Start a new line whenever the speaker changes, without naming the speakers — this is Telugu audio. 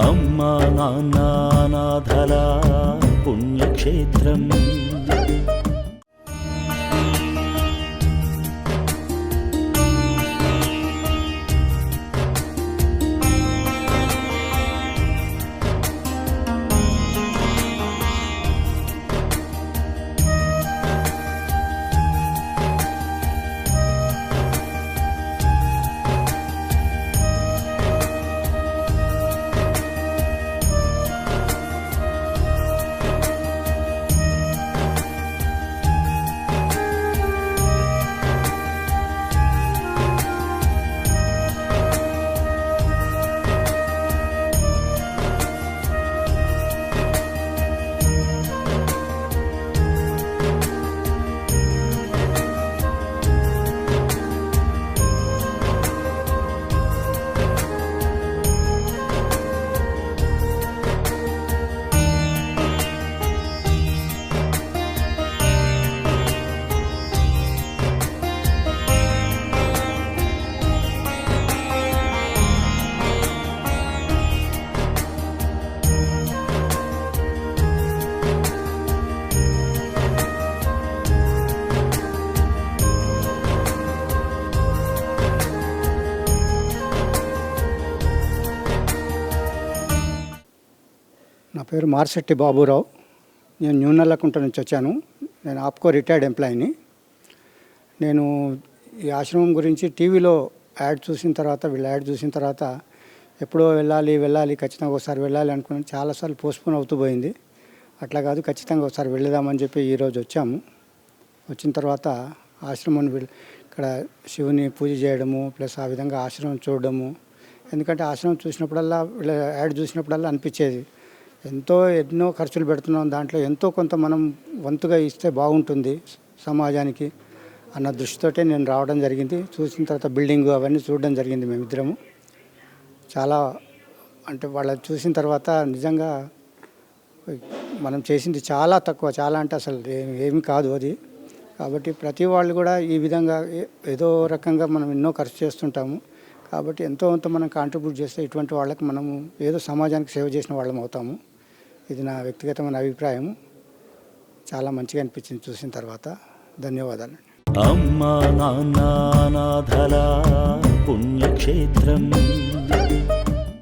అమ్మా నాన్న అనాథల పుణ్యక్షేత్రం.
నా పేరు మార్శెట్టి బాబురావు. నేను న్యూ నల్లకుంట నుంచి వచ్చాను. నేను ఆప్కో రిటైర్డ్ ఎంప్లాయీని. నేను ఈ ఆశ్రమం గురించి టీవీలో యాడ్ చూసిన తర్వాత, వీళ్ళ యాడ్ చూసిన తర్వాత ఎప్పుడో వెళ్ళాలి ఖచ్చితంగా ఒకసారి వెళ్ళాలి అనుకుని చాలాసార్లు పోస్ట్పోన్ అవుతూ పోయింది. అట్లా కాదు, ఖచ్చితంగా ఒకసారి వెళ్దామని చెప్పి ఈరోజు వచ్చాము. వచ్చిన తర్వాత ఆశ్రమం ఇక్కడ శివుని పూజ చేయడము, ప్లస్ ఆ విధంగా ఆశ్రమం చూడడము. ఎందుకంటే ఆశ్రమం చూసినప్పుడల్లా, వీళ్ళ యాడ్ చూసినప్పుడల్లా అనిపించేది ఎన్నో ఖర్చులు పెడుతున్నాం, దాంట్లో ఎంతో కొంత మనం వంతుగా ఇస్తే బాగుంటుంది సమాజానికి అన్న దృష్టితోటే నేను రావడం జరిగింది. చూసిన తర్వాత బిల్డింగ్ అవన్నీ చూడడం జరిగింది. మేమిద్దరము చాలా వాళ్ళ చూసిన తర్వాత నిజంగా మనం చేసింది చాలా తక్కువ, చాలా అంటే అసలు ఏమి కాదు అది. కాబట్టి ప్రతి వాళ్ళు కూడా ఈ విధంగా ఏదో రకంగా మనం ఎన్నో ఖర్చు చేస్తుంటాము. కాబట్టి ఎంతో కొంత మనం కాంట్రిబ్యూట్ చేస్తే ఇటువంటి వాళ్ళకి మనము ఏదో సమాజానికి సేవ చేసిన వాళ్ళం అవుతాము. ఇది నా వ్యక్తిగతమైన అభిప్రాయం. చాలా మంచిగా అనిపించింది చూసిన తర్వాత. ధన్యవాదాలు.
అమ్మా నాన్న అనాథల పుణ్యక్షేత్రం.